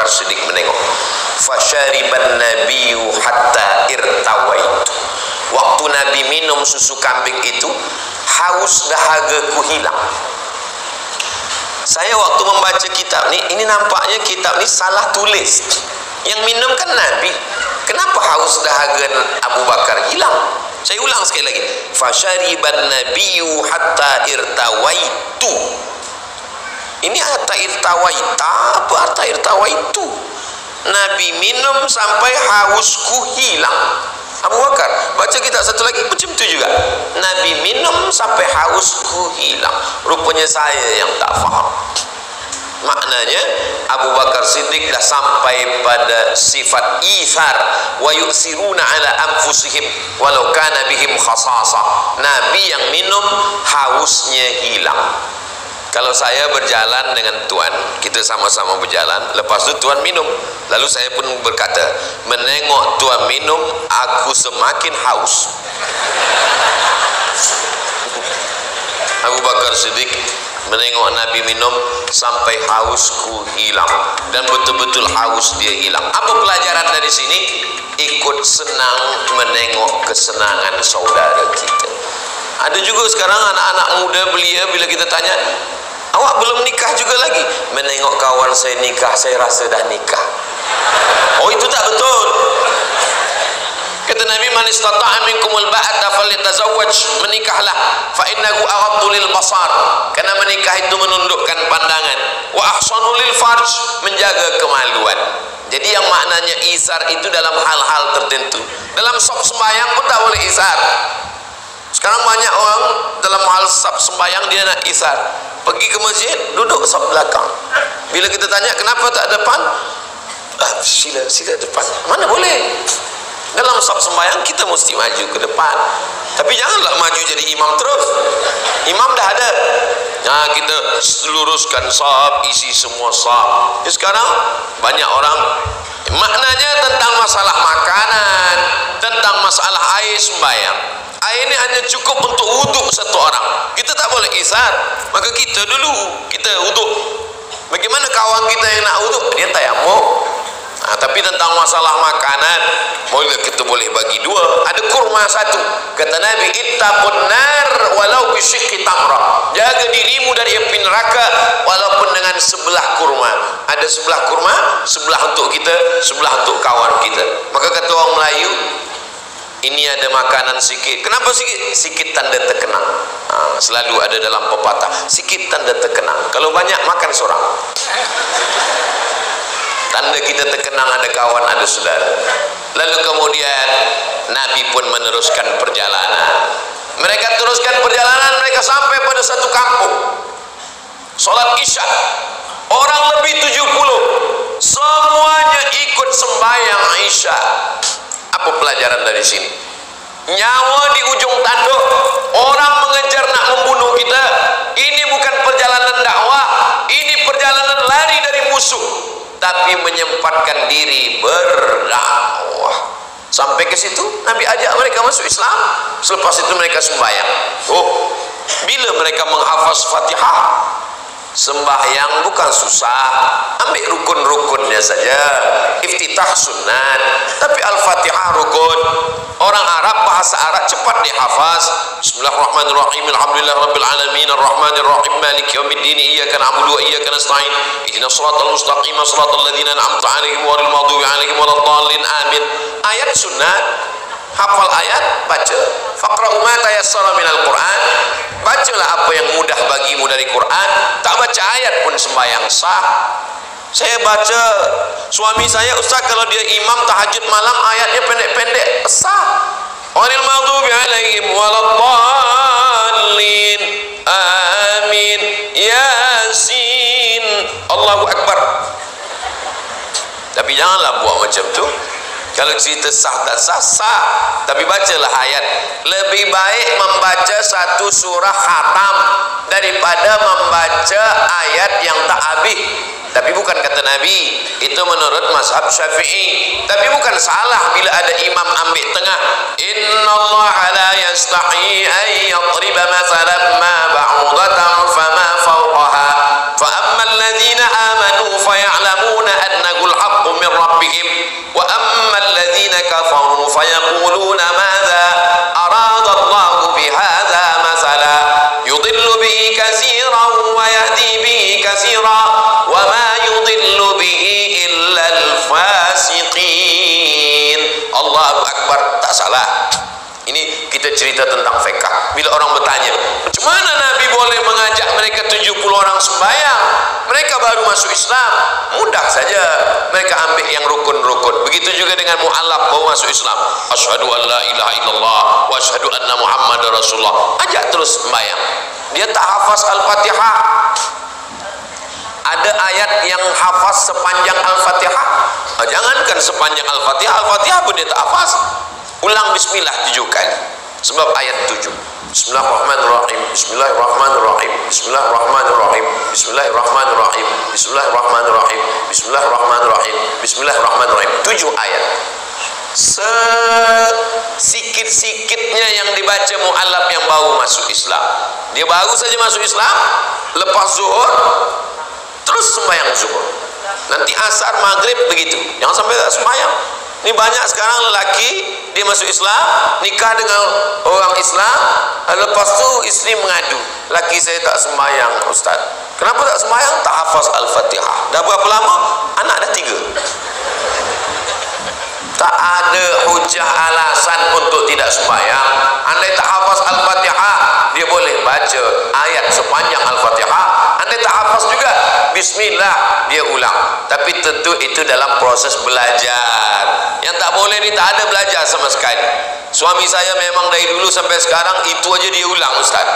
Bakar Siddiq menengok. Fasyariban nabiyyu hatta irtawaitu. Waktu Nabi minum susu kambing itu, haus dahagaku hilang. Saya waktu membaca kitab ini nampaknya kitab ini salah tulis. Yang minum kan Nabi. Kenapa haus dahaga Abu Bakar hilang? Saya ulang sekali lagi. Fasyariban nabiyyu hatta irtawaitu. Ini hatta irtawaita apa hatta irtawaitu? Nabi minum sampai hausku hilang. Abu Bakar baca kitab satu lagi macam tu juga. Nabi minum sampai hausku hilang. Rupanya saya yang tak faham. Maknanya Abu Bakar Siddiq dah sampai pada sifat ithar, wa yusiruna ala anfusihim walau kana bihim khasasah. Nabi yang minum hausnya hilang. Kalau saya berjalan dengan Tuan, kita sama-sama berjalan, lepas itu Tuan minum, lalu saya pun berkata, menengok Tuan minum, aku semakin haus. Abu Bakar Siddiq menengok Nabi minum sampai hausku hilang, dan betul-betul haus dia hilang. Apa pelajaran dari sini? Ikut senang menengok kesenangan saudara kita. Ada juga sekarang anak-anak muda belia, bila kita tanya, awak belum nikah juga lagi? Menengok kawan saya nikah, saya rasa dah nikah. Oh, itu tak betul. Kata Nabi, man istata'a minkumul ba'ata falyatazawwaj, menikahlah, fa innahu aghaddu lil basar, karena menikah itu menundukkan pandangan, wa ahsanu lil farj, menjaga kemaluan. Jadi yang maknanya isar itu dalam hal-hal tertentu. Dalam sop sembahyang pun tak boleh isar. Sekarang banyak orang dalam hal sop sembahyang dia nak isar. Pergi ke masjid, duduk sop belakang. Bila kita tanya kenapa tak depan, sila depan. Mana boleh? Dalam saf sembahyang kita mesti maju ke depan. Tapi janganlah maju jadi imam terus. Imam dah ada. Nah, kita luruskan saf, isi semua saf. Sekarang banyak orang, maknanya tentang masalah makanan, tentang masalah air sembahyang. Air ini hanya cukup untuk wuduk satu orang. Kita tak boleh isar. Maka kita dulu, kita wuduk. Bagaimana kawan kita yang nak wuduk? Dia tayammum. Tapi tentang masalah makanan, kita boleh bagi dua. Ada kurma satu. Kata Nabi, ittaqun nar walau bisyikki tamrah. Jaga dirimu dari api neraka walaupun dengan sebelah kurma. Ada sebelah kurma, sebelah untuk kita, sebelah untuk kawan kita. Maka kata orang Melayu, ini ada makanan sikit. Kenapa sikit? Sikit tanda terkenang. Selalu ada dalam pepatah, sikit tanda terkenang. Kalau banyak, makan seorang. Tanda kita terkenang, ada kawan, ada saudara. Lalu kemudian Nabi pun meneruskan perjalanan. Mereka teruskan perjalanan, mereka sampai pada satu kampung. Solat Isya, orang lebih 70, semuanya ikut sembahyang Isya. Apa pelajaran dari sini? Nyawa di ujung tanduk, orang mengejar nak membunuh kita. Ini bukan perjalanan dakwah, ini perjalanan lari dari musuh, tapi menyempatkan diri berdakwah. Sampai ke situ Nabi ajak mereka masuk Islam. Selepas itu mereka sembahyang. Bila mereka menghafaz Fatihah, sembahyang bukan susah, ambil rukun-rukunnya saja. Iftitah sunat, tapi Al-Fatihah rukun. Orang Arab, bahasa Arab cepat dihafaz. Bismillahirrahmanirrahim, alhamdulillah rabbil alamin, arrahmanir rahim, maliki yaumiddin, iyyaka na'budu wa iyyaka nasta'in, ihdinas siratal mustaqim, siratal ladzina an'amta 'alaihim ghairil maghdubi 'alaihim waladdallin, amin. Ayat sunat, hafal ayat, baca. Faqra'u ma tayassara minal Qur'an, bacalah apa yang mudah bagimu dari Quran. Tak baca ayat pun sembahyang sah. Saya baca, suami saya, Ustaz, kalau dia imam tahajud malam ayatnya pendek-pendek, sah. Ghairil maghdubi 'alaihim waladdallin, amin, yasin, Allahu akbar. Tapi janganlah buat macam tu. Kalau cerita sah tak sah, sah. Tapi bacalah ayat. Lebih baik membaca satu surah khatam daripada membaca ayat yang tak habis. Tapi bukan kata Nabi, itu menurut mazhab Syafi'i. Tapi bukan salah bila ada imam ambil tengah. Innallaha la yastahi an yadriba mathalan ma ba'udatan fama fawqaha fa amma alladhina amanu fayalamuna annahu kita cerita tentang fiqh. Bila orang bertanya, macam mana Nabi boleh mengajak mereka 70 orang sembahyang? Mereka baru masuk Islam. Mudah saja mereka ambil yang rukun-rukun. Begitu juga dengan mu'allaf baru masuk Islam. Asyhadu an la ilaha illallah wa asyhadu anna Muhammadar Rasulullah. Ajak terus sembahyang. Dia tak hafaz Al-Fatihah. Ada ayat yang hafaz sepanjang Al-Fatihah. Jangankan sepanjang Al-Fatihah, Al-Fatihah pun dia tak hafaz. Ulang bismillah 7 kali. Sebab ayat 7. Bismillahirrahmanirrahim. Bismillahirrahmanirrahim. Bismillahirrahmanirrahim. Bismillahirrahmanirrahim. Bismillahirrahmanirrahim. Bismillahirrahmanirrahim. Bismillahirrahmanirrahim. 7 ayat. Sikit-sikitnya yang dibaca mu'allaf yang baru masuk Islam. Dia baru saja masuk Islam, lepas zuhur terus sembahyang zuhur. Nanti asar maghrib begitu. Jangan sampai tak sembahyang. Ini banyak sekarang lelaki dia masuk Islam, nikah dengan orang Islam, lepas tu isteri mengadu, laki saya tak sembahyang Ustaz. Kenapa tak sembahyang? Tak hafaz Al-Fatihah. Dah berapa lama? Anak dah 3. Tak ada hujah alasan untuk tidak sembahyang. Andai tak hafaz Al-Fatihah, dia boleh baca ayat sepanjang Al-Fatihah. Andai tak hafaz juga, bismillah, dia ulang. Tapi tentu itu dalam proses belajar. Yang tak boleh ni tak ada belajar sama sekali. Suami saya memang dari dulu sampai sekarang itu aja dia ulang Ustaz.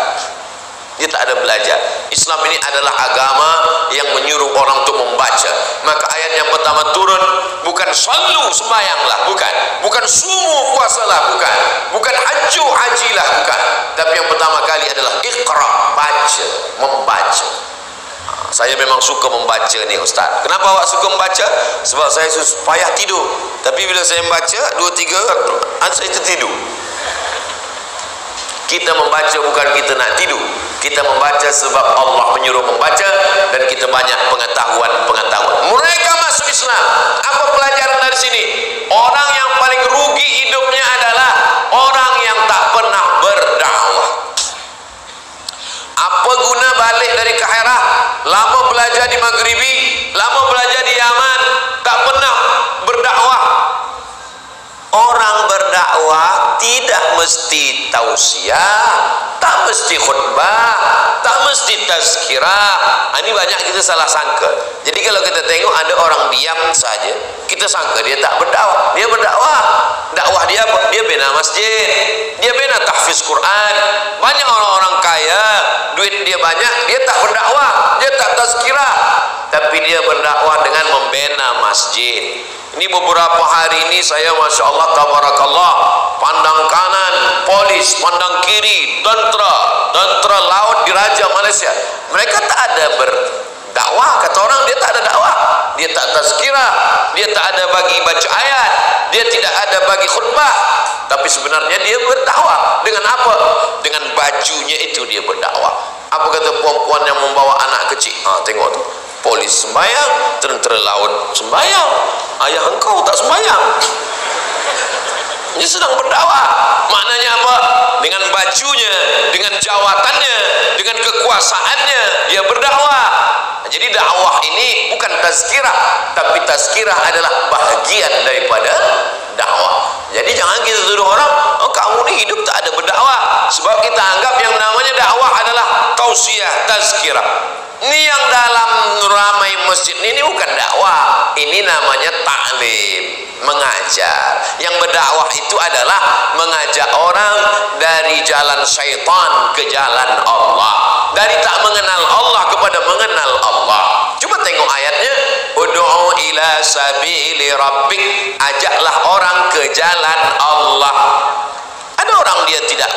Dia tak ada belajar. Islam ini adalah agama yang menyuruh orang untuk membaca. Maka ayat yang pertama turun bukan sallu sembahyanglah, bukan. Bukan sumu puasalah, bukan. Bukan haju hajilah, bukan. Tapi yang pertama kali adalah iqra, baca, membaca. Saya memang suka membaca ni Ustaz. Kenapa awak suka membaca? Sebab saya payah tidur. Tapi bila saya membaca 2-3 saya tertidur. Kita membaca bukan kita nak tidur. Kita membaca sebab Allah menyuruh membaca, dan kita banyak pengetahuan. Mereka masuk Islam. Apa pelajaran dari sini? Orang yang paling rugi hidupnya adalah orang yang tak pernah berdakwah. Apa guna balik dari Kairah, lama belajar di Maghribi, lama belajar di Yaman, tak pernah berdakwah? Orang berdakwah tidak mesti tausiah, tak mesti khutbah, tak mesti tazkirah. Ini banyak kita salah sangka. Jadi kalau kita tengok ada orang diam saja, kita sangka dia tak berdakwah. Dia berdakwah. Dakwah dia apa? Dia bina masjid, dia bina tahfiz Quran. Banyak orang-orang kaya, duit dia banyak, dia tak berdakwah, dia tak tazkirah, tapi dia berdakwah dengan membina masjid. Ini beberapa hari ini saya Masya Allah tabarakallah, pandang kanan polis, pandang kiri tentera laut diraja Malaysia. Mereka tak ada berdakwah. Kata orang dia tak ada dakwah, dia tak tazkirah, dia tak ada bagi baca ayat, dia tidak ada bagi khutbah. Tapi sebenarnya dia berdakwah. Dengan apa? Dengan bajunya itu dia berdakwah. Apa kata perempuan yang membawa anak kecil? Tengok tu, polis sembahyang, tentera laut sembahyang, ayah engkau tak sembahyang. Dia sedang berdakwah. Maknanya apa? Dengan bajunya, dengan jawatannya, dengan kekuasaannya, dia berdakwah. Jadi dakwah ini bukan tazkirah, tapi tazkirah adalah bahagian daripada dakwah. Jadi jangan kita tuduh orang, kamu ni hidup tak ada berdakwah. Sebab kita anggap yang namanya dakwah adalah tausiah, tazkirah. Ini yang dalam ramai masjid ini bukan dakwah, ini namanya taklim, mengajar. Yang berdakwah itu adalah mengajak orang dari jalan syaitan ke jalan Allah, dari tak mengenal Allah kepada mengenal Allah. Coba tengok ayatnya, ud'u ila sabili rabbik, ajaklah orang ke jalan Allah. Ada orang dia tidak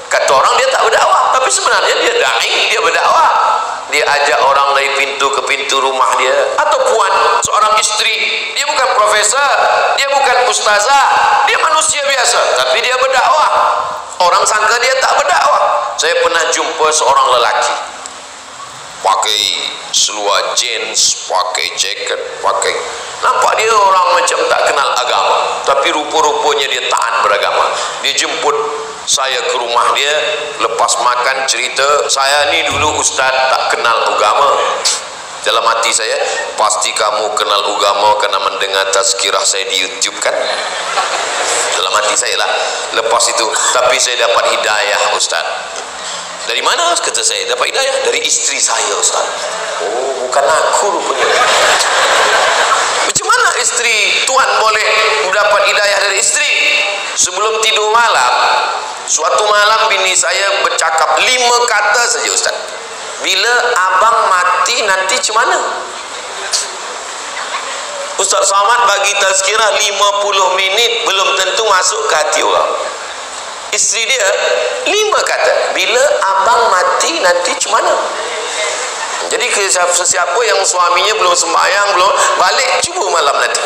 kata orang dia tak berdakwah, tapi sebenarnya dia dai, dia berdakwah. Dia ajak orang dari pintu ke pintu rumah dia. Atau puan, seorang istri, dia bukan profesor, dia bukan ustazah, dia manusia biasa, tapi dia berdakwah. Orang sangka dia tak berdakwah. Saya pernah jumpa seorang lelaki pakai seluar jeans, pakai jaket, nampak dia orang macam tak kenal agama, tapi rupa-rupanya dia taat beragama. Dia jemput saya ke rumah dia, lepas makan cerita, saya ni dulu ustaz tak kenal agama, Dalam hati saya, pasti kamu kenal agama karena mendengar tazkirah saya di YouTube kan? Dalam hati saya lah. Lepas itu, tapi saya dapat hidayah Ustaz. Dari mana kata saya dapat hidayah? Dari istri saya Ustaz. Oh, bukan aku rupanya. Macam mana istri Tuhan boleh mendapat hidayah dari istri? Sebelum tidur malam, suatu malam bini saya bercakap 5 kata saja Ustaz. Bila abang mati nanti macam mana? Ustaz Somad bagi tazkirah 50 minit belum tentu masuk ke hati orang. Isteri dia 5 kata, bila abang mati nanti macam mana? Jadi sesiapa yang suaminya belum sembahyang, belum balik, cuba malam nanti.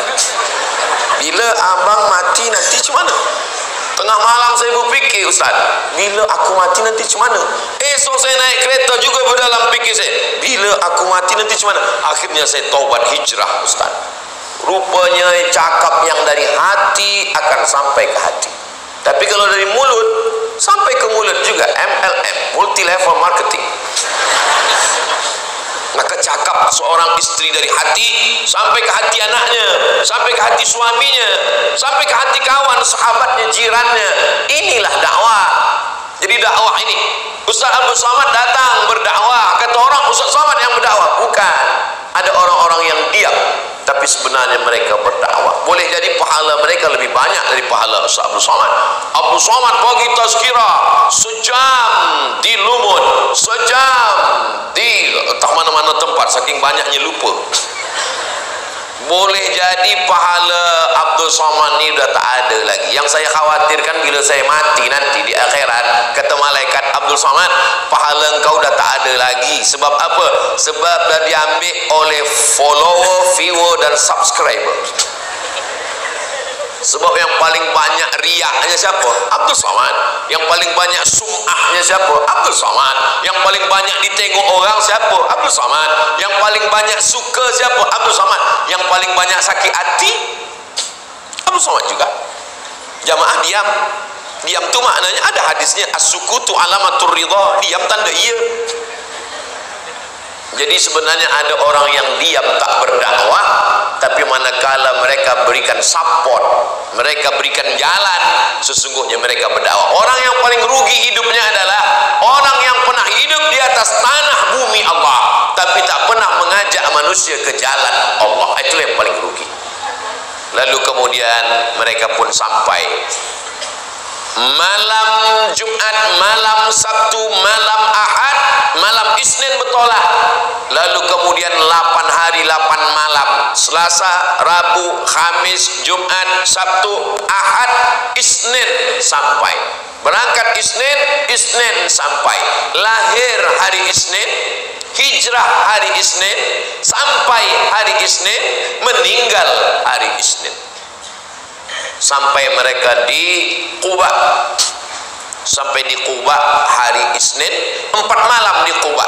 Bila abang mati nanti macam mana? Tengah malam saya berfikir Ustaz, bila aku mati nanti macam mana? Esok saya naik kereta juga berdalam fikir saya, bila aku mati nanti macam mana? Akhirnya saya taubat hijrah Ustaz. Rupanya cakap yang dari hati akan sampai ke hati. Tapi kalau dari mulut, sampai ke mulut juga. MLM, multi level marketing. Maka cakap seorang istri dari hati sampai ke hati anaknya, sampai ke hati suaminya, sampai ke hati kawan, sahabatnya, jirannya. Inilah dakwah. Jadi dakwah ini, Ustaz Abdul Somad datang berdakwah. Kata orang Ustaz Somad yang berdakwah. Bukan. Ada orang-orang yang diam, tapi sebenarnya mereka berdakwah. Boleh jadi pahala mereka lebih banyak dari pahala Ustaz Abdul Somad. Abdul Somad bagi tazkirah sejam di Lumut, sejam di tak mana-mana tempat, saking banyaknya lupa. Boleh jadi pahala Abdul Somad ni dah tak ada lagi. Yang saya khawatirkan bila saya mati nanti di akhirat, kata malaikat, Abdul Somad, pahala engkau dah tak ada lagi. Sebab apa? Sebab dah diambil oleh follower, viewer dan subscriber. Sebab yang paling banyak riaknya siapa? Abdul Somad. Yang paling banyak sum'ahnya siapa? Abdul Somad. Yang paling banyak ditengok orang siapa? Abdul Somad. Yang paling banyak suka siapa? Abdul Somad. Yang paling banyak sakit hati? Abdul Somad juga. Jamaah diam. Diam tu maknanya ada hadisnya, as-sukutu alamatur ridha. Diam tanda iya. Jadi sebenarnya ada orang yang diam tak berdakwah, tapi manakala mereka berikan support, mereka berikan jalan, sesungguhnya mereka berdakwah. Orang yang paling rugi hidupnya adalah orang yang pernah hidup di atas tanah bumi Allah, tapi tak pernah mengajak manusia ke jalan Allah. Itulah yang paling rugi. Lalu kemudian mereka pun sampai malam Jumat, malam Sabtu, malam Ahad, malam Isnin bertolak. Lalu kemudian 8 hari 8 malam, Selasa, Rabu, Khamis, Jumat, Sabtu, Ahad, Isnin sampai. Berangkat Isnin, Isnin sampai. Lahir hari Isnin, hijrah hari Isnin, sampai hari Isnin, meninggal hari Isnin. Sampai mereka di Quba. Sampai di Quba hari Isnin, 4 malam di Quba.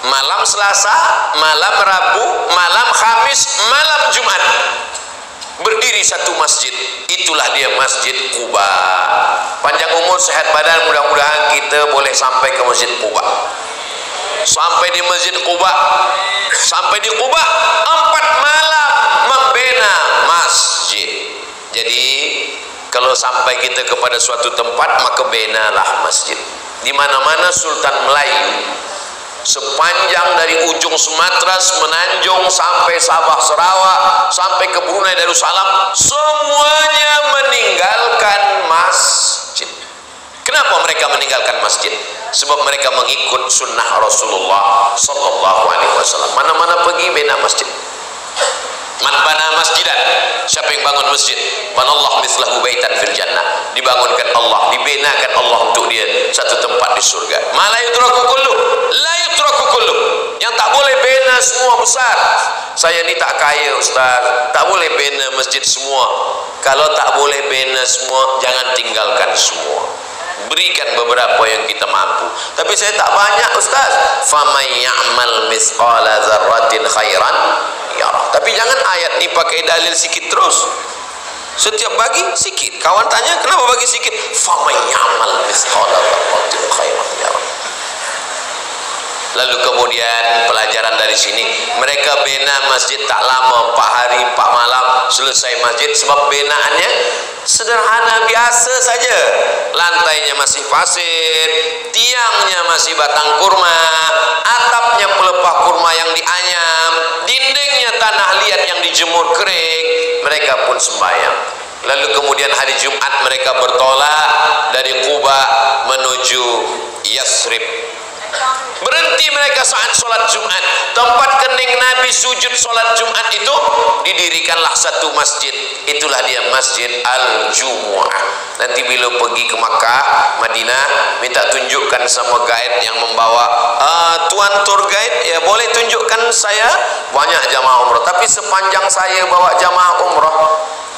Malam Selasa, malam Rabu, malam Khamis, malam Jumat. Berdiri satu masjid. Itulah dia Masjid Quba. Panjang umur, sehat badan, mudah-mudahan kita boleh sampai ke Masjid Quba. Sampai di Masjid Quba. Sampai di Quba 4 malam membina masjid. Jadi kalau sampai kita kepada suatu tempat, maka benalah masjid. Di mana-mana Sultan Melayu, sepanjang dari ujung Sumatera, Semenanjung sampai Sabah Sarawak, sampai ke Brunei Darussalam, semuanya meninggalkan masjid. Kenapa mereka meninggalkan masjid? Sebab mereka mengikut sunnah Rasulullah sallallahu alaihi wasallam. Mana-mana pergi bina masjid. Man bana masjidan, siapa yang bangun masjid, banallahu mithlahu baitan fil jannah, dibangunkan Allah, dibinakan Allah untuk dia satu tempat di surga. Ma la yutraku kullu, la yutraku kullu. Yang tak boleh bina semua besar. Saya ni tak kaya Ustaz, tak boleh bina masjid semua. Kalau tak boleh bina semua, jangan tinggalkan semua. Berikan beberapa yang kita mampu. Tapi saya tak banyak Ustaz. Faman ya'mal mithqala dzarratin khairan yarah. Tapi jangan ayat ni pakai dalil sikit terus. Setiap bagi sikit. Kawan tanya, kenapa bagi sikit? Faman ya'mal mithqala dzarratin khairan yarah. Lalu kemudian pelajaran pelajaran dari sini. Mereka bina masjid tak lama, 4 hari 4 malam selesai masjid, sebab binaannya sederhana biasa saja. Lantainya masih pasir, tiangnya masih batang kurma, atapnya pelepah kurma yang dianyam, dindingnya tanah liat yang dijemur kering. Mereka pun sembahyang. Lalu kemudian hari Jumat mereka bertolak dari Quba menuju Yathrib. Berhenti mereka saat sholat Jumat. Tempat kening Nabi sujud sholat Jumat itu didirikanlah satu masjid. Itulah dia Masjid Al-Jumu'ah. Nanti bila pergi ke Makkah, Madinah, minta tunjukkan sama guide yang membawa. Tuan tour guide, ya boleh tunjukkan saya banyak jamaah umrah. Tapi sepanjang saya bawa jamaah umrah,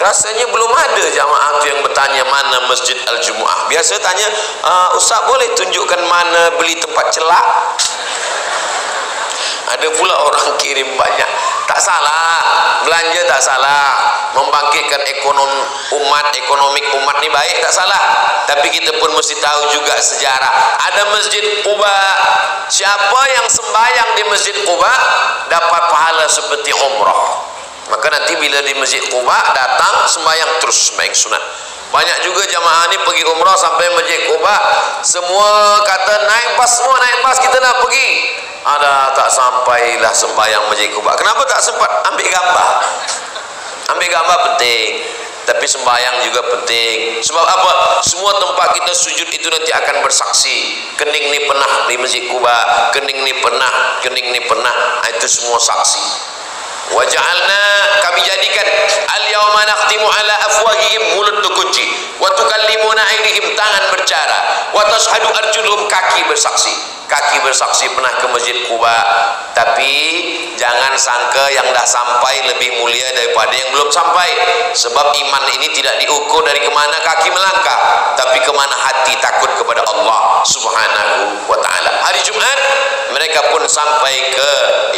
rasanya belum ada jamaah tu yang bertanya mana Masjid Al-Jumu'ah. Biasa tanya, Ustaz boleh tunjukkan mana beli tempat celak? Ada pula orang kirim banyak. Tak salah, belanja tak salah, membangkitkan ekonomi umat ni baik, tak salah. Tapi kita pun mesti tahu juga sejarah. Ada Masjid Quba. Siapa yang sembahyang di Masjid Quba dapat pahala seperti umrah. Maka nanti bila di Masjid Quba datang sembahyang terus, sembahyang sunat. Banyak juga jamaah ni pergi umrah sampai Masjid Quba, semua kata naik bas, semua naik bas, kita nak pergi. Ada tak sampailah sembahyang Masjid Quba. Kenapa tak sempat ambil gambar? Ambil gambar penting, tapi sembahyang juga penting. Sebab apa? Semua tempat kita sujud itu nanti akan bersaksi. Kening ni pernah di Masjid Quba, kening ni pernah, kening ni pernah. Itu semua saksi. Waja'alna, kami jadikan al-yawma nakhtimu ala afwahihim, mulut terkunci, wa tukallimuna aydihim, tangan bercara, wa tashhadu arjuluhum, kaki bersaksi. Kaki bersaksi pernah ke Masjid Quba. Tapi jangan sangka yang dah sampai lebih mulia daripada yang belum sampai. Sebab iman ini tidak diukur dari kemana kaki melangkah, tapi kemana hati takut kepada Allah Subhanahu wa ta'ala. Hari Jumat mereka pun sampai ke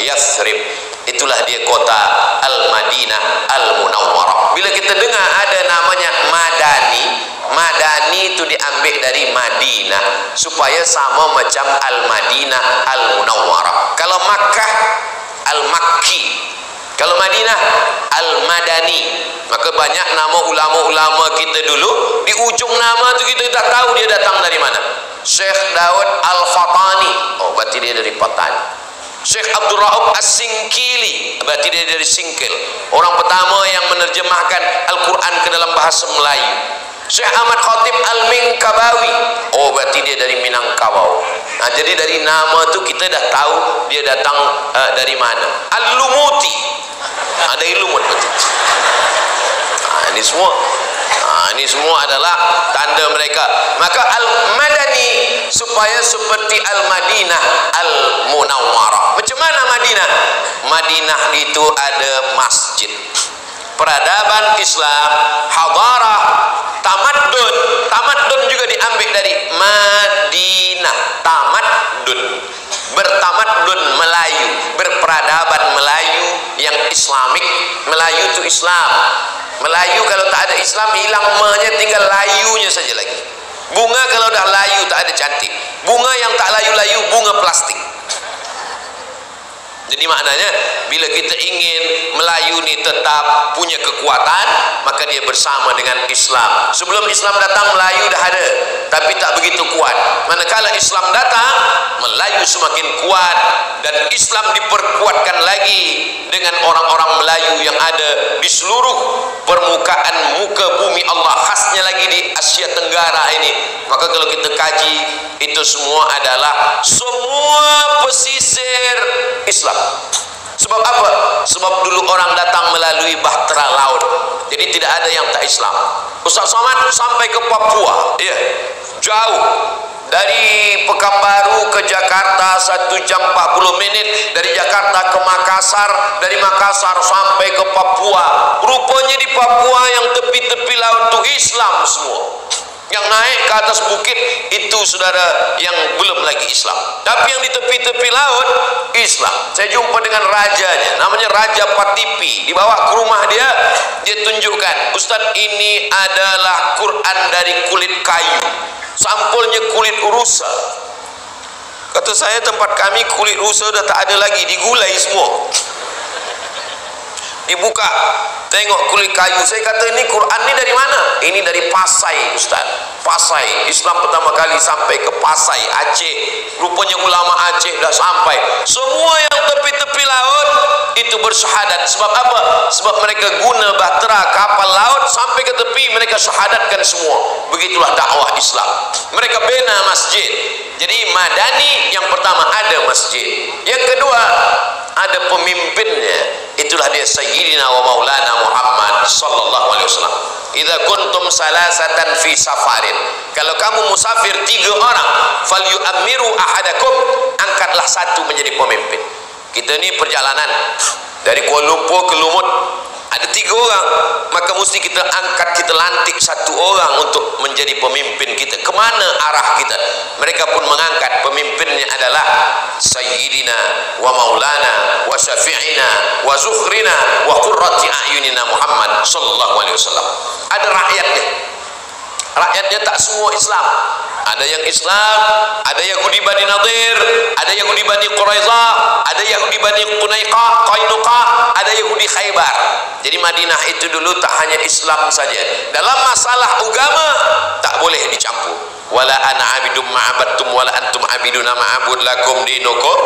Yathrib. Itulah dia kota Al-Madinah Al-Munawwarah. Bila kita dengar ada namanya Madani, Madani itu diambil dari Madinah supaya sama macam Al-Madinah Al-Munawwarah. Kalau Makkah Al-Makki, kalau Madinah Al-Madani. Maka banyak nama ulama-ulama kita dulu, di ujung nama tu kita tak tahu dia datang dari mana. Syekh Daud Al-Fatani, oh berarti dia dari Patani. Syekh Abdul Raub As-Singkili, berarti dia dari Singkil, orang pertama yang menerjemahkan Al-Quran ke dalam bahasa Melayu. Syekh Ahmad Khatib Al-Minkabawi, oh berarti dia dari Minangkabau. Nah, jadi dari nama tu kita dah tahu dia datang dari mana. Al-Lumuti, ada Lumut betul. Ini semua adalah tanda mereka. Maka Al-Madani supaya seperti Al-Madinah Al-Munawwarah. Macam mana Madinah? Madinah itu ada masjid, peradaban Islam, hadarah, tamaddun. Tamaddun juga diambil dari Madinah, tamaddun, bertamaddun, Melayu, berperadaban Melayu yang Islamik. Melayu itu Islam. Melayu kalau tak ada Islam hilang menya, tinggal layunya saja lagi. Bunga kalau dah layu tak ada cantik. Bunga yang tak layu-layu bunga plastik. Jadi maknanya bila kita ingin Melayu ni tetap punya kekuatan, maka dia bersama dengan Islam. Sebelum Islam datang Melayu dah ada, tapi tak begitu kuat. Manakala Islam datang, Melayu semakin kuat dan Islam diperkuatkan lagi dengan orang-orang Melayu yang ada di seluruh permukaan muka bumi Allah, khasnya lagi di Asia Tenggara ini. Maka kalau kita kaji, itu semua adalah semua pesisir Islam. Sebab apa? Sebab dulu orang datang melalui bahtera laut, jadi tidak ada yang tak Islam. Ustaz Somad sampai ke Papua, ya, jauh. Dari Pekanbaru ke Jakarta 1 jam 40 menit, dari Jakarta ke Makassar, dari Makassar sampai ke Papua. Rupanya di Papua yang tepi-tepi laut itu Islam semua. Yang naik ke atas bukit itu saudara yang belum lagi Islam. Tapi yang di tepi-tepi laut Islam. Saya jumpa dengan rajanya, namanya Raja Patipi. Dibawa ke rumah dia, dia tunjukkan, Ustaz, ini adalah Quran dari kulit kayu, sampulnya kulit rusa. Kata saya, tempat kami kulit rusa dah tak ada lagi, digulai semua. Dibuka, tengok kulit kayu. Saya kata, ini Quran ni dari mana? Ini dari Pasai, Ustaz. Pasai, Islam pertama kali sampai ke Pasai, Aceh. Rupanya ulama Aceh dah sampai. Semua yang tepi-tepi laut itu bersyahadat. Sebab apa? Sebab mereka guna bahtera kapal laut sampai ke tepi, mereka syahadatkan semua. Begitulah dakwah Islam. Mereka bina masjid. Jadi Madani yang pertama ada masjid. Yang kedua ada pemimpinnya. Itulah dia Sayyidina wa Maulana Muhammad sallallahu alaihi wasallam. Idza kuntum salasatan fi safarin, kalau kamu musafir 3 orang, falyu'ammiru ahadakum, angkatlah satu menjadi pemimpin. Kita ni perjalanan dari Kuala Lumpur ke Lumut, ada 3 orang, maka mesti kita angkat, kita lantik 1 orang untuk menjadi pemimpin kita. Kemana arah kita? Mereka pun mengangkat, pemimpinnya adalah Sayyidina wa Maulana wa Syafi'ina wa Zukhrina wa Qurrati A'yunina Muhammad sallallahu alaihi wasallam. Ada rakyatnya. Rakyatnya tak semua Islam. Ada yang Islam, ada Yahudi Bani Nadir, ada Yahudi Bani Quraizah, ada Yahudi Bani Qainuqa, ada Yahudi Khaybar. Jadi Madinah itu dulu tak hanya Islam saja. Dalam masalah agama tak boleh dicampur. Wala ana abidum ma'abadtum wala antum abiduna ma'abud lakum dinukum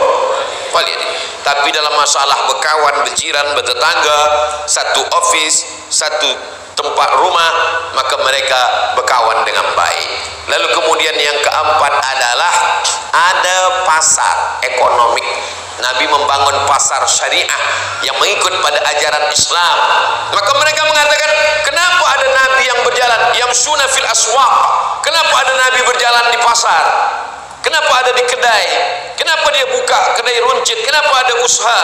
waliyadin. Tapi dalam masalah berkawan, berjiran, bertetangga, satu office, satu tempat rumah, maka mereka berkawan dengan baik. Lalu kemudian yang keempat adalah ada pasar ekonomi. Nabi membangun pasar syariah yang mengikut pada ajaran Islam. Maka mereka mengatakan, kenapa ada Nabi yang berjalan yamshuna fil aswaq? Kenapa ada Nabi berjalan di pasar? Kenapa ada di kedai? Kenapa dia buka kedai runcit? Kenapa ada usaha?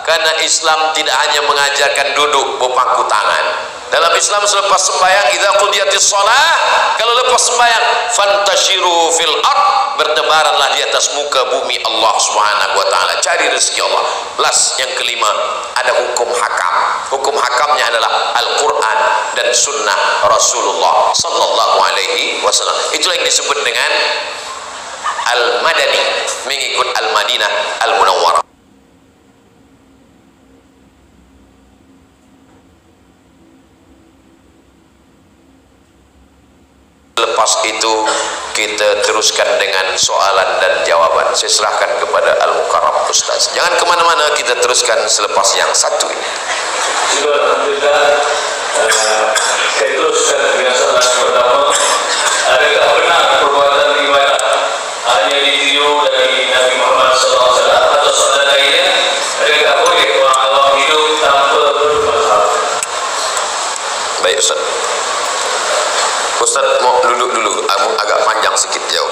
Karena Islam tidak hanya mengajarkan duduk berpangku tangan. Dalam Islam selepas sembahyang, idza qudiyatis shalah, kalau lepas sembahyang, fantashiru fil ard, bertebaranlah di atas muka bumi Allah Subhanahu wa taala, cari rezeki Allah. Las yang kelima, ada hukum hakam. Hukum hakamnya adalah Al-Qur'an dan sunnah Rasulullah sallallahu alaihi wasallam. Itulah yang disebut dengan Al-Madani, mengikut Al-Madinah Al-Munawwarah. Lepas itu kita teruskan dengan soalan dan jawaban. Saya serahkan kepada Al-Mukarram Ustaz. Jangan kemana-mana, kita teruskan selepas yang satu ini. Alhamdulillah, saya teruskan dengan soalan pertama. Adakah benar perbuatan ibadah hanya ditiru dari Nabi Muhammad SAW atau soalan lainnya? Adakah boleh orang awam hidup tanpa bermazhab? Baik Ustaz. Ustaz mau duduk dulu, agak panjang sikit jauh.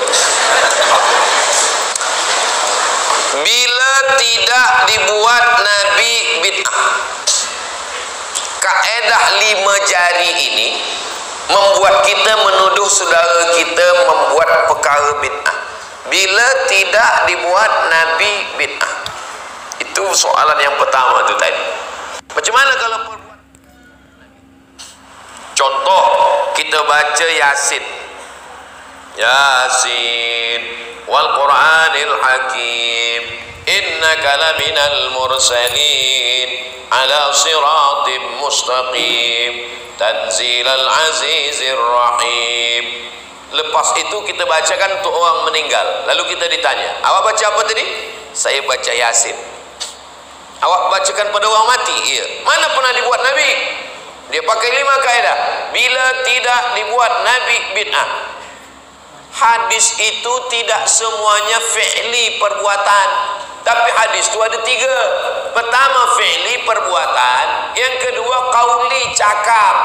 Bila tidak dibuat Nabi bid'ah, kaedah 5 jari ini membuat kita menuduh saudara kita membuat perkara bid'ah. Bila tidak dibuat Nabi bid'ah, itu soalan yang pertama tu tadi. Macam mana kalau contoh, kita baca Yasin. Yasin wal Qur'anil Hakim, innaka laminal mursalin ala siratim mustaqim tanzilal azizir rahim. Lepas itu kita bacakan untuk orang meninggal. Lalu kita ditanya, awak baca apa tadi? Saya baca Yasin. Awak bacakan pada orang mati? Iya. Mana pernah dibuat Nabi? Dia pakai 5 kaedah. Bila tidak dibuat Nabi bid'ah. Hadis itu tidak semuanya fi'li, perbuatan. Tapi hadis itu ada 3. Pertama fi'li, perbuatan. Yang kedua qauli, cakap.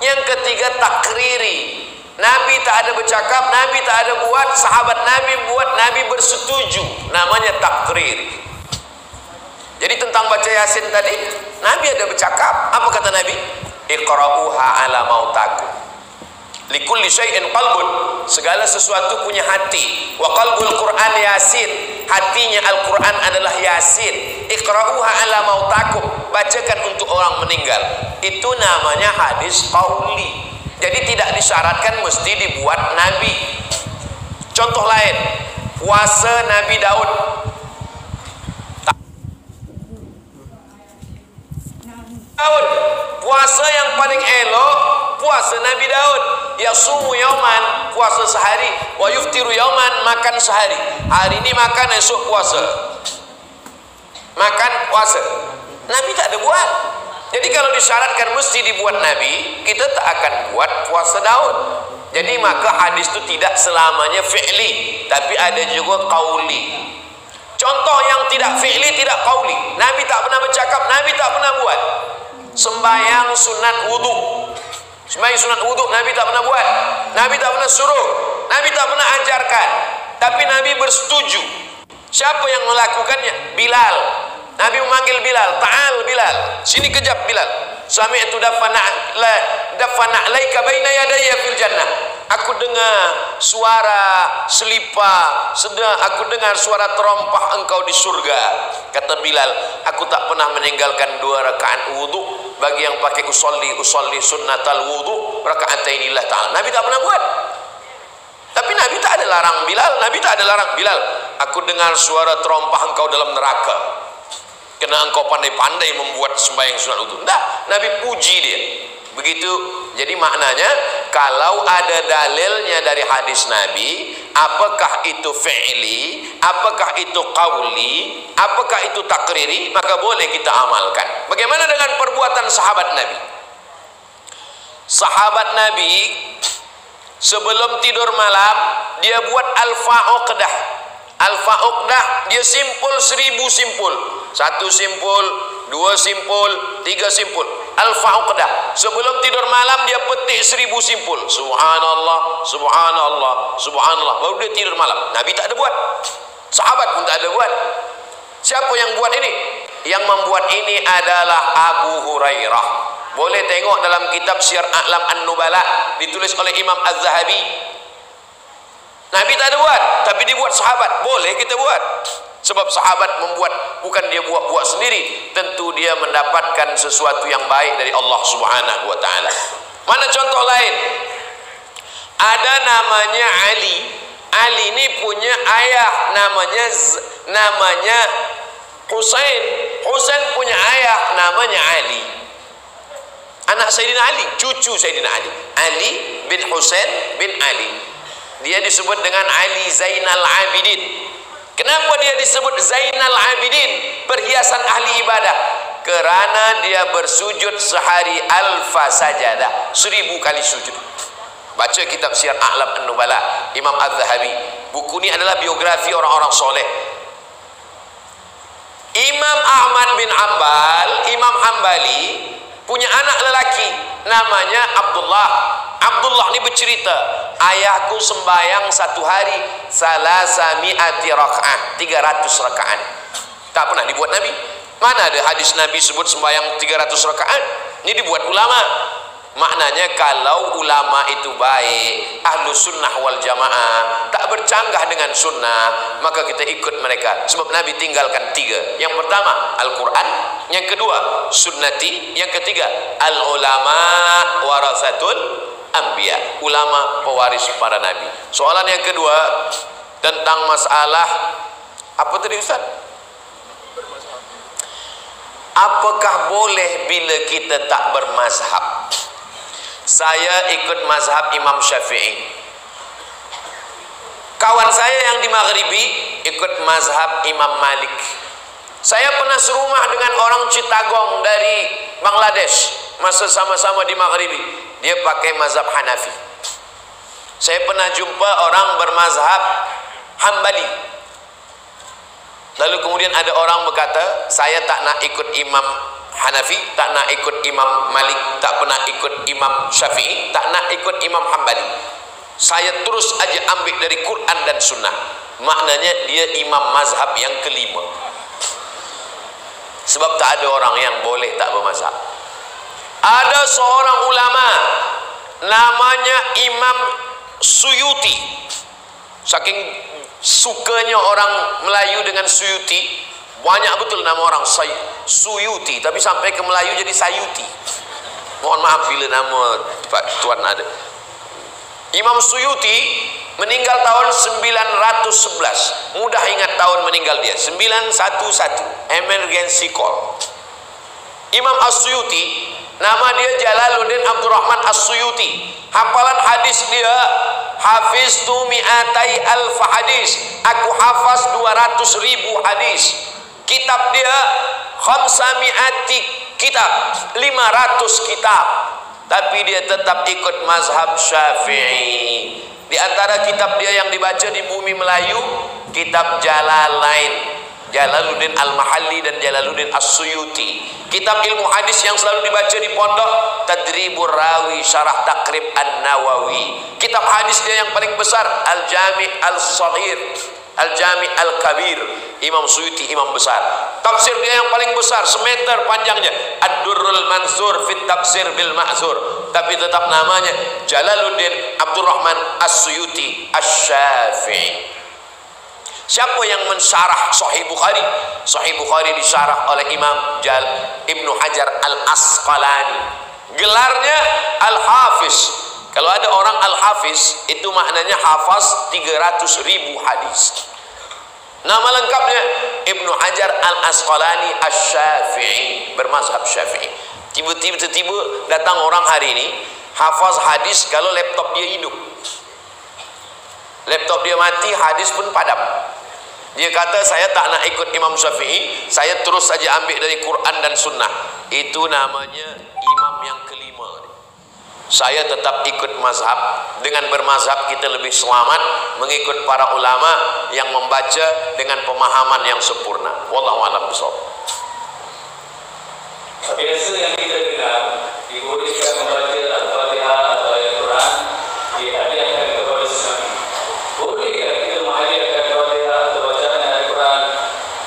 Yang ketiga takriri. Nabi tak ada bercakap, Nabi tak ada buat, sahabat Nabi buat, Nabi bersetuju. Namanya takriri. Jadi tentang baca Yasin tadi, Nabi ada bercakap. Apa kata Nabi? Iqra'uha ala mautakum. Likulli syai'in qalbun. Segala sesuatu punya hati. Wa qalbul Qur'an Yasin. Hatinya Al-Quran adalah Yasin. Iqra'uha ala mautakum. Bacakan untuk orang meninggal. Itu namanya hadis qauli. Jadi tidak disyaratkan mesti dibuat Nabi. Contoh lain, puasa Nabi Daud. Daud, puasa yang paling elok puasa Nabi Daud. Yasumu yauman, puasa sehari, wa yuftiru yauman, makan sehari. Hari ini makan, esok puasa. Makan puasa. Nabi tak ada buat. Jadi kalau disyaratkan mesti dibuat Nabi, kita tak akan buat puasa Daud. Jadi maka hadis itu tidak selamanya fi'li, tapi ada juga qauli. Contoh yang tidak fi'li, tidak qauli. Nabi tak pernah bercakap, Nabi tak pernah buat. Sembayang sunat wudu, sembahyang sunat wudu Nabi tak pernah buat. Nabi tak pernah suruh, Nabi tak pernah ajarkan, tapi Nabi bersetuju. Siapa yang melakukannya? Bilal. Nabi memanggil Bilal, ta'al Bilal, sini kejap Bilal. Sami'tu dafana laika baina yadayya fil jannah. Aku dengar suara selipar, aku dengar suara terompah engkau di surga. Kata Bilal, aku tak pernah meninggalkan 2 rakaat wudu bagi yang pakai usolli sunnatal wudu rakaatainillah ta'ala. Nabi tak pernah buat. Tapi Nabi tak ada larang Bilal, Nabi tak ada larang Bilal, aku dengar suara terompah engkau dalam neraka, kena engkau pandai-pandai membuat sembahyang sunat wudu. Enggak, Nabi puji dia. Begitu. Jadi maknanya kalau ada dalilnya dari hadis Nabi, apakah itu fi'li, apakah itu qauli, apakah itu takriri, maka boleh kita amalkan. Bagaimana dengan perbuatan sahabat Nabi? Sahabat Nabi sebelum tidur malam dia buat al-fa'uqdah. Al-fa'uqdah dia simpul 1000 simpul. 1 simpul, 2 simpul, 3 simpul. Al-fa'uqdah. Sebelum tidur malam dia petik 1000 simpul. Subhanallah, subhanallah, subhanallah. Baru dia tidur malam. Nabi tak ada buat. Sahabat pun tak ada buat. Siapa yang buat ini? Yang membuat ini adalah Abu Hurairah. Boleh tengok dalam kitab Syiar A'lam An-Nubala, ditulis oleh Imam Az-Zahabi. Nabi tak ada buat, tapi dibuat sahabat. Boleh kita buat. Sebab sahabat membuat, bukan dia buat-buat sendiri. Tentu dia mendapatkan sesuatu yang baik dari Allah Subhanahu wa ta'ala. Mana contoh lain? Ada namanya Ali. Ali ini punya ayah namanya Husain. Husain punya ayah namanya Ali. Anak Sayyidina Ali, cucu Sayyidina Ali. Ali bin Husain bin Ali. Dia disebut dengan Ali Zainal Abidin. Kenapa dia disebut Zainal Abidin? Perhiasan ahli ibadah. Kerana dia bersujud sehari alfa sajadah, 1000 kali sujud. Baca kitab Syiar A'lam An-Nubala Imam Az-Zahabi. Buku ini adalah biografi orang-orang soleh. Imam Ahmad bin Ambal, Imam Hambali punya anak lelaki namanya Abdullah. Abdullah ni bercerita, ayahku sembahyang satu hari salasami'ati rakaat, 300 rakaat. Tak pernah dibuat Nabi. Mana ada hadis Nabi sebut sembahyang 300 rakaat? Ini dibuat ulama. Maknanya kalau ulama itu baik, ahlu sunnah wal jamaah, tak bercanggah dengan sunnah, maka kita ikut mereka. Sebab Nabi tinggalkan 3. Yang pertama Al-Quran, yang kedua sunnati, yang ketiga al-ulama warasatul anbiya, ulama pewaris para nabi. Soalan yang kedua tentang masalah apa tadi Ustaz? Apakah boleh bila kita tak bermazhab? Saya ikut mazhab Imam Syafi'i. Kawan saya yang di Maghribi ikut mazhab Imam Malik. Saya pernah serumah dengan orang Chittagong dari Bangladesh masa sama-sama di Maghribi. Dia pakai mazhab Hanafi. Saya pernah jumpa orang bermazhab Hambali. Lalu kemudian ada orang berkata, saya tak nak ikut Imam Hanafi, tak nak ikut Imam Malik, tak pernah ikut Imam Syafi'i, tak nak ikut Imam Hambali. Saya terus aja ambil dari Quran dan Sunnah. Maknanya dia imam mazhab yang kelima. Sebab tak ada orang yang boleh tak bermazhab. Ada seorang ulama namanya Imam Suyuti. Saking sukanya orang Melayu dengan Suyuti, banyak betul nama orang Suyuti, tapi sampai ke Melayu jadi Sayuti. Mohon maaf bila nama Pak Tuan ada. Imam Suyuti meninggal tahun 900 Mudah ingat tahun meninggal dia, 911, emergency call. Imam As-Suyuti, nama dia Jalaluddin Abdurrahman As-Suyuti. Hafalan hadis dia, hafiztu mi'atai alf hadis. Aku hafaz 200.000 hadis. Kitab dia khamsami'ati kitab, 500 kitab. Tapi dia tetap ikut mazhab Syafi'i. Di antara kitab dia yang dibaca di bumi Melayu, kitab Jalalain, Jalaluddin Al-Mahalli dan Jalaluddin As-Suyuti. Kitab ilmu hadis yang selalu dibaca di pondok, Tadribur Rawi Syarah Takrib An-Nawawi. Kitab hadis dia yang paling besar, Al-Jami' Al-Saghir, Al-Jami' Al-Kabir, Imam Suyuti, imam besar. Tafsir dia yang paling besar, semeter panjangnya, Ad-Durrul Mansur Fit Tafsir Bil Ma'zur. Tapi tetap namanya Jalaluddin Abdurrahman As-Suyuti Asy-Syafi'i. Siapa yang mensyarah Sahih Bukhari? Sahih Bukhari disyarah oleh Imam Ibnu Hajar Al-Asqalani. Gelarnya Al-Hafiz. Kalau ada orang Al-Hafiz, itu maknanya hafaz 300.000 hadis. Nama lengkapnya Ibnu Hajar Al-Asqalani Asy-Syafi'i, bermazhab Syafi'i. Tiba-tiba datang orang hari ini, hafaz hadis kalau laptop dia hidup. Laptop dia mati, hadis pun padam. Dia kata, saya tak nak ikut Imam Syafi'i, saya terus saja ambil dari Quran dan Sunnah. Itu namanya imam yang kelima. Saya tetap ikut mazhab. Dengan bermazhab kita lebih selamat, mengikut para ulama yang membaca dengan pemahaman yang sempurna. Wallahu a'lam bishawab. Biasa yang kita dengar, dibolehkan membaca Al-Fatihah atau ayat Quran, dihadiahkan kepada sesama. Bolehkah kita menghadiahkan Al-Fatihah atau bacaan ayat Quran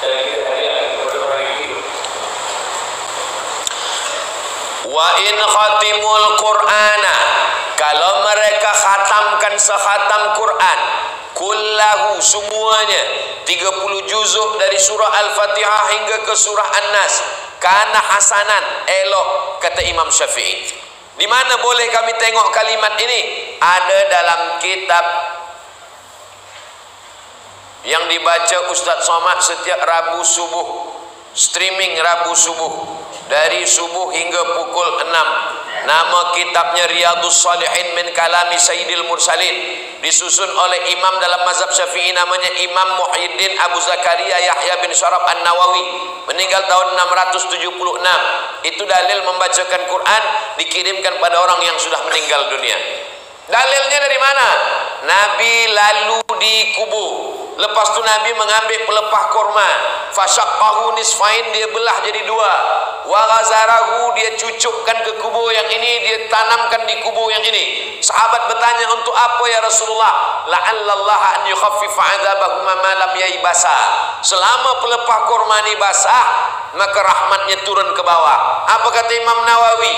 dan kita hadiahkan kepada orang yang hidup? Wa in khatimul Qur'ana, kalau mereka khatamkan sekhatam Quran, kullahu semuanya, 30 juzuk dari surah Al-Fatihah hingga ke surah An-Nas, kana hasanan, elok, kata Imam Syafi'i. Di mana boleh kami tengok kalimat ini? Ada dalam kitab yang dibaca Ustaz Somad setiap Rabu subuh, streaming Rabu subuh, dari subuh hingga pukul 6. Nama kitabnya Riyadhus Shalihin min Kalami Sayyidil Mursalin. Disusun oleh imam dalam mazhab Syafi'i, namanya Imam Muhyiddin Abu Zakaria Yahya bin Syaraf An-Nawawi, meninggal tahun 676. Itu dalil membacakan Quran dikirimkan pada orang yang sudah meninggal dunia. Dalilnya dari mana? Nabi lalu di kubur. Lepas tu Nabi mengambil pelepah korma, fasyaqqahu nisfain, dia belah jadi dua. Wa ghazarahu, dia cucukkan ke kubur yang ini, dia tanamkan di kubur yang ini. Sahabat bertanya, untuk apa ya Rasulullah? La'allallaha an yukhaffifa 'adzabahuma ma lam yaibasa. Selama pelepah korma ini basah, maka rahmatnya turun ke bawah. Apa kata Imam Nawawi?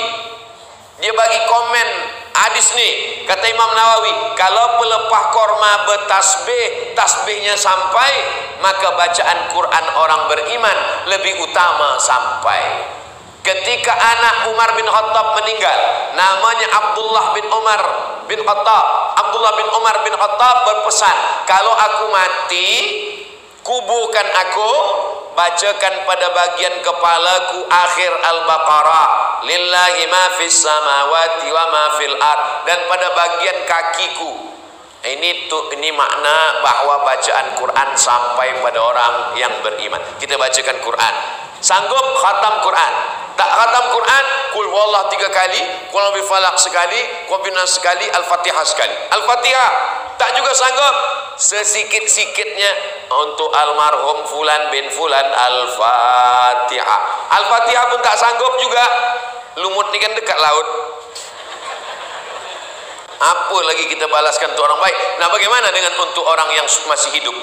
Dia bagi komen hadis ni, kata Imam Nawawi, kalau pelepah korma bertasbih, tasbihnya sampai, maka bacaan Quran orang beriman lebih utama sampai. Ketika anak Umar bin Khattab meninggal, namanya Abdullah bin Umar bin Khattab. Abdullah bin Umar bin Khattab berpesan, kalau aku mati, kuburkan aku, bacakan pada bagian kepalaku akhir Al-Baqarah, lillahi ma fis samawati wa ma fil ard, dan pada bagian kakiku. Ini makna bahwa bacaan Quran sampai pada orang yang beriman. Kita bacakan Quran. Sanggup khatam Quran? Tak khatam Quran, Qul huwallahu 3 kali, Qul huwallahu falaq sekali, Qul binas sekali, Al-Fatihah sekali. Al-Fatihah tak juga sanggup, sesikit-sikitnya untuk almarhum fulan bin fulan, Al-Fatihah. Al-Fatihah pun tak sanggup juga. Lumut ni kan dekat laut, apa lagi kita balaskan untuk orang baik? Nah, bagaimana dengan untuk orang yang masih hidup?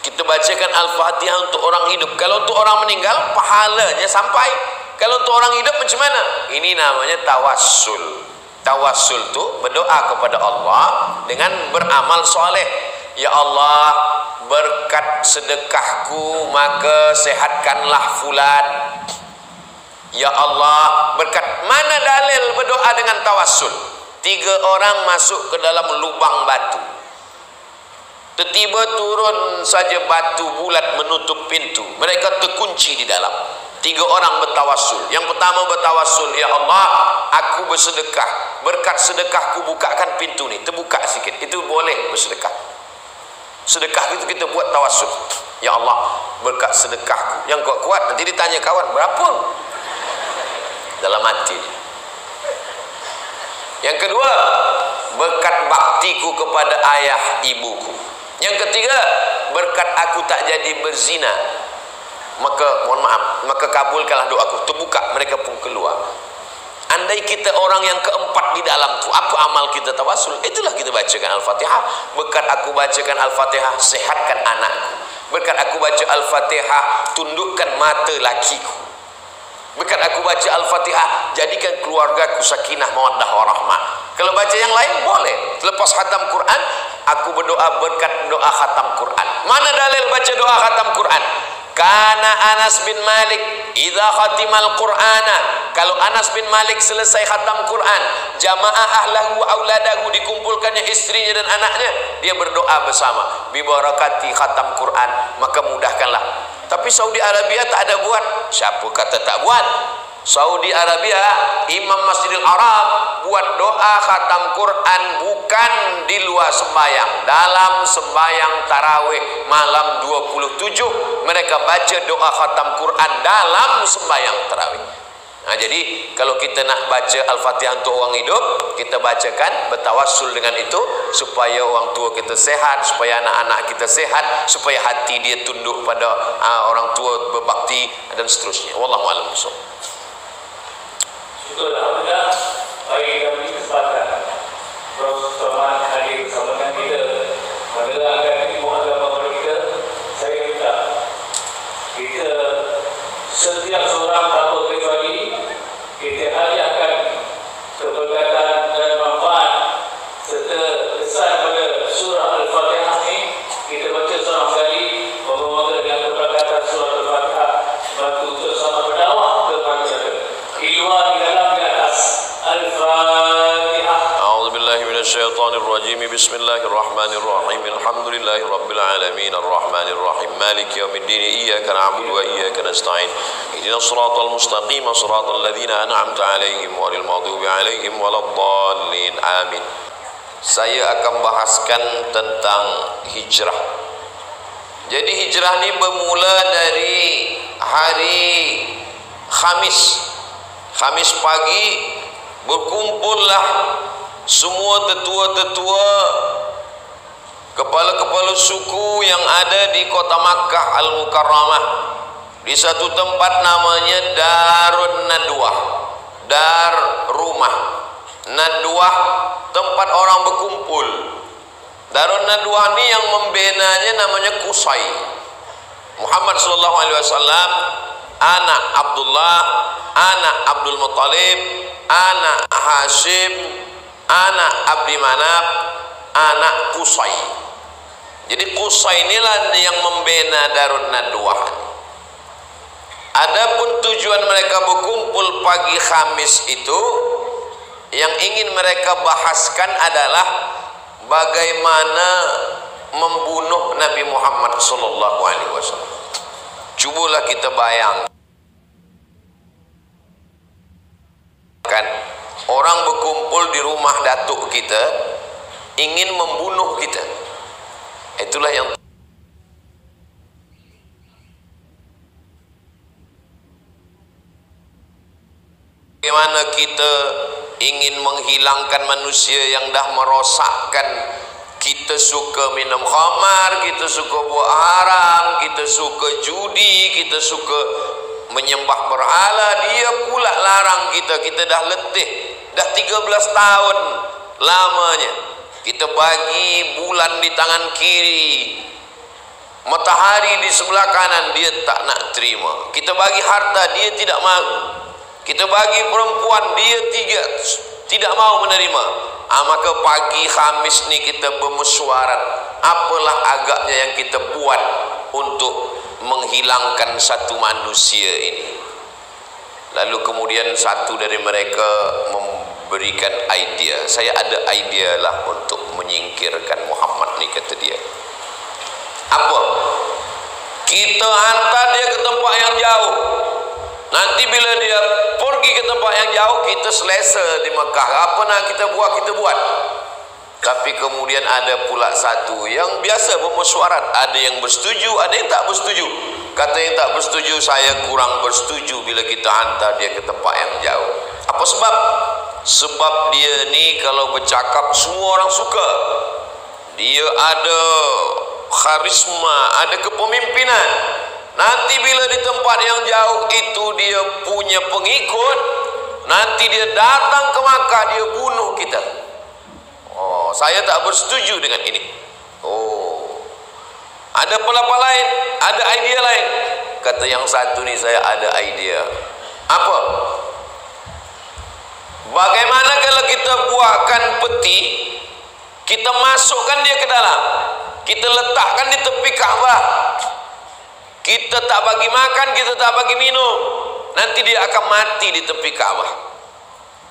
Kita bacakan Al-Fatihah untuk orang hidup. Kalau untuk orang meninggal, pahalanya sampai. Kalau untuk orang hidup macam mana? Ini namanya tawassul. Tawassul tu berdoa kepada Allah dengan beramal soleh. Ya Allah, berkat sedekahku maka sehatkanlah fulan. Ya Allah, berkat. Mana dalil berdoa dengan tawassul? 3 orang masuk ke dalam lubang batu. Tiba-tiba turun saja batu bulat menutup pintu. Mereka terkunci di dalam. 3 orang bertawassul. Yang pertama bertawassul, ya Allah, aku bersedekah. Berkat sedekahku bukakan pintu ni. Terbuka sikit. Itu boleh bersedekah. Sedekah itu kita buat tawassul. Ya Allah, berkat sedekahku. Yang kuat-kuat nanti ditanya kawan, berapa? Dalam hati. Yang kedua, berkat baktiku kepada ayah ibuku. Yang ketiga, berkat aku tak jadi berzina, maka mohon maaf, maka kabulkanlah doaku. Terbuka, mereka pun keluar. Andai kita orang yang keempat di dalam tu, apa amal kita tawassul? Itulah kita bacakan Al-Fatihah. Berkat aku bacakan Al-Fatihah, sehatkan anakku. Berkat aku baca Al-Fatihah, tundukkan mata lakiku. Berkat aku baca Al-Fatihah, jadikan keluargaku sakinah mawaddah warahmah. Kalau baca yang lain boleh. Selepas khatam Quran, aku berdoa berkat doa khatam Quran. Mana dalil baca doa khatam Quran? Kana Anas bin Malik idza khatimal Qur'ana, kalau Anas bin Malik selesai khatam Quran, jamaah ahlahu wa auladahu, dikumpulkannya istrinya dan anaknya, dia berdoa bersama, bi barakati khatam Quran, maka mudahkanlah. Tapi Saudi Arabia tak ada buat. Siapa kata tak buat? Saudi Arabia, Imam Masjidil Haram buat doa khatam Quran bukan di luar sembahyang, dalam sembahyang tarawih malam 27 mereka baca doa khatam Quran dalam sembahyang tarawih. Nah, jadi kalau kita nak baca Al-Fatihah untuk orang hidup, kita bacakan, bertawassul dengan itu supaya orang tua kita sehat, supaya anak-anak kita sehat, supaya hati dia tunduk pada orang tua, berbakti dan seterusnya. Wallahu a'lam bishawab. Alhamdulillah, bagi kami kesempatan Prof. Salman hadir bersama dengan kita menerangkan ilmu agama kita. Saya minta kita setiap seorang tanpa kecuali kita hadiahkan keberkatan dan manfaat serta kesan pada surah Al-Fatihah ini. Kita baca seorang kali, moga-moga dengan keberkatan surah Al-Fatihah bantu untuk sama berdakwah kepada di luar, di dalam, di atas. Al-Fatihah. A'udzubillahi minasyaitonir rajim. Bismillahirrahmanirrahim. Alhamdulillahi rabbil alamin arrahmanir rahim maliki yaumiddin iyyaka na'budu wa iyyaka nasta'in ihdinas siratal mustaqim siratal ladzina an'amta 'alaihim ghairil maghdubi 'alaihim waladdallin. Amin. Saya akan bahaskan tentang hijrah. Jadi hijrah ni bermula dari hari Khamis pagi, berkumpullah semua tetua-tetua, kepala-kepala suku yang ada di kota Makkah Al-Mukarramah, di satu tempat namanya Darun Nadwah. Dar rumah, Nadwah tempat orang berkumpul. Darun Nadwah ni yang membinanya namanya Qusay. Muhammad sallallahu alaihi wasallam, anak Abdullah, anak Abdul Muttalib, anak Hashim, anak Abdi Manaf, anak Qusay. Jadi Qusay inilah yang membina Darun Nadwah. Adapun tujuan mereka berkumpul pagi Khamis itu, yang ingin mereka bahaskan adalah bagaimana membunuh Nabi Muhammad sallallahu alaihi wasallam. Cubalah kita bayangkan, orang berkumpul di rumah datuk kita ingin membunuh kita. Itulah yang bagaimana kita ingin menghilangkan manusia yang dah merosakkan. Kita suka minum khamar, kita suka buat haram, kita suka judi, kita suka menyembah berhala. Dia pula larang kita. Kita dah letih, dah 13 tahun lamanya. Kita bagi bulan di tangan kiri, matahari di sebelah kanan, dia tak nak terima. Kita bagi harta, dia tidak mahu. Kita bagi perempuan, dia tidak mau menerima. Maka pagi Khamis ni kita bermesyuarat, apalah agaknya yang kita buat untuk menghilangkan satu manusia ini. Lalu kemudian satu dari mereka memberikan idea. Saya ada idea lah untuk menyingkirkan Muhammad ni, kata dia. kita hantar dia ke tempat yang jauh. Nanti bila dia pergi ke tempat yang jauh, kita selesa di Mekah. Apa nak kita buat, kita buat. Tapi kemudian ada pula satu yang biasa bermesyuarat. Ada yang bersetuju, ada yang tak bersetuju. Kata yang tak bersetuju, saya kurang bersetuju bila kita hantar dia ke tempat yang jauh. Apa sebab? Sebab dia ni kalau bercakap semua orang suka. Dia ada karisma, ada kepemimpinan. Nanti bila di tempat yang jauh itu dia punya pengikut, nanti dia datang ke Makkah, dia bunuh kita. Oh, saya tak bersetuju dengan ini. Oh, ada pendapat lain, ada idea lain. Kata yang satu ni, saya ada idea. Apa? Bagaimana kalau kita buatkan peti, kita masukkan dia ke dalam, kita letakkan di tepi Kaabah, kita tak bagi makan, kita tak bagi minum, nanti dia akan mati di tepi Kaabah.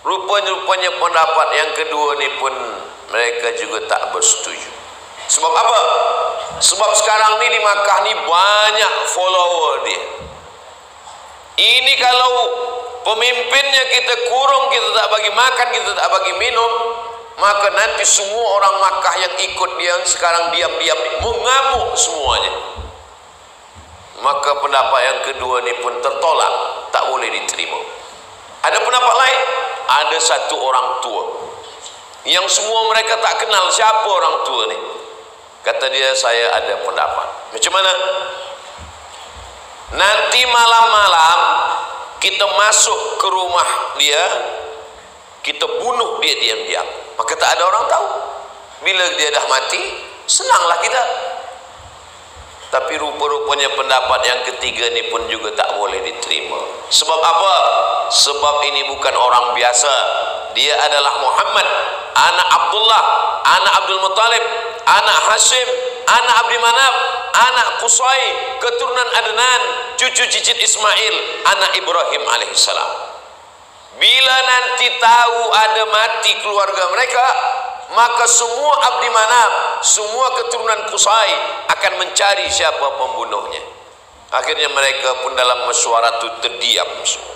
Rupanya pendapat yang kedua ni pun mereka juga tak bersetuju. Sebab apa? Sebab sekarang ni di Makkah ni banyak follower dia. Ini kalau pemimpinnya kita kurung, kita tak bagi makan, kita tak bagi minum, maka nanti semua orang Makkah yang ikut dia sekarang diam-diam mengamuk semuanya. Maka pendapat yang kedua ni pun tertolak, tak boleh diterima. Ada pendapat lain, ada satu orang tua yang semua mereka tak kenal siapa orang tua ni. Kata dia, saya ada pendapat. Macam mana? Nanti malam-malam kita masuk ke rumah dia, kita bunuh dia diam-diam, maka tak ada orang tahu. Bila dia dah mati, senanglah kita. Tapi rupa-rupanya pendapat yang ketiga ni pun juga tak boleh diterima. Sebab apa? Sebab ini bukan orang biasa. Dia adalah Muhammad, anak Abdullah, anak Abdul Muttalib, anak Hashim, anak Abdi Manaf, anak Qusay, keturunan Adnan, cucu cicit Ismail, anak Ibrahim alaihissalam. Bila nanti tahu ada mati keluarga mereka, maka semua Abdi Manaf, semua keturunan Qusay akan mencari siapa pembunuhnya. Akhirnya mereka pun dalam mesyuarat itu terdiam semua.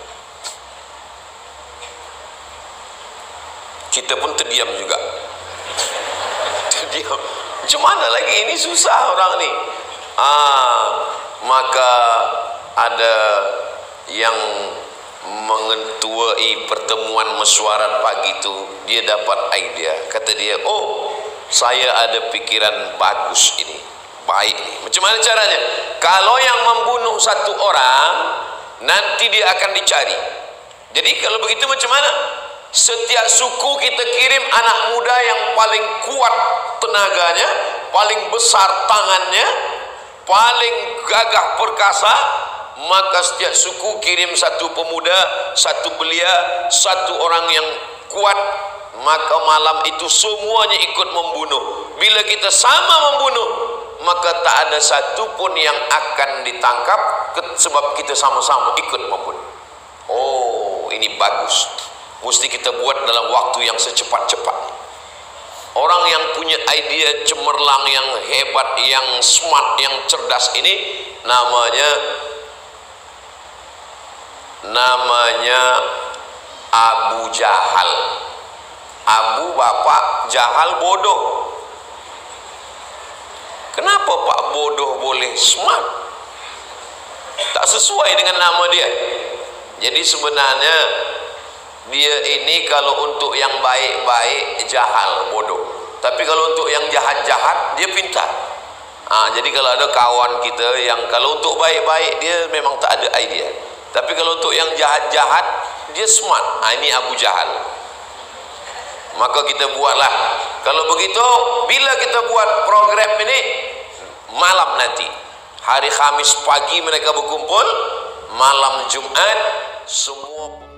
Kita pun terdiam juga. Terdiam. Macam mana lagi, ini susah orang ni. Maka ada yang mengetuai pertemuan mesyuarat pagi itu. Dia dapat idea. Kata dia, oh, saya ada pikiran bagus ini, baik ini. Macam mana caranya? Kalau yang membunuh satu orang, nanti dia akan dicari. Jadi kalau begitu macam mana? Setiap suku kita kirim anak muda yang paling kuat tenaganya, paling besar tangannya, paling gagah perkasa. Maka setiap suku kirim satu pemuda, satu belia, satu orang yang kuat. Maka malam itu semuanya ikut membunuh. Bila kita sama membunuh, maka tak ada satu pun yang akan ditangkap, sebab kita sama-sama ikut membunuh. Oh, ini bagus. Mesti kita buat dalam waktu yang secepat-cepatnya. Orang yang punya idea cemerlang, yang hebat, yang smart, yang cerdas ini namanya Abu Jahal. Abu bapak, Jahal bodoh. Kenapa Pak bodoh boleh smart? Tak sesuai dengan nama dia. Jadi sebenarnya dia ini kalau untuk yang baik-baik jahal, bodoh. Tapi kalau untuk yang jahat-jahat dia pintar. Jadi kalau ada kawan kita yang kalau untuk baik-baik dia memang tak ada idea. Tapi kalau untuk yang jahat-jahat dia smart. Ini Abu Jahal. Maka kita buatlah. Kalau begitu, bila kita buat program ini malam nanti, hari Khamis pagi mereka berkumpul, malam Jumat semua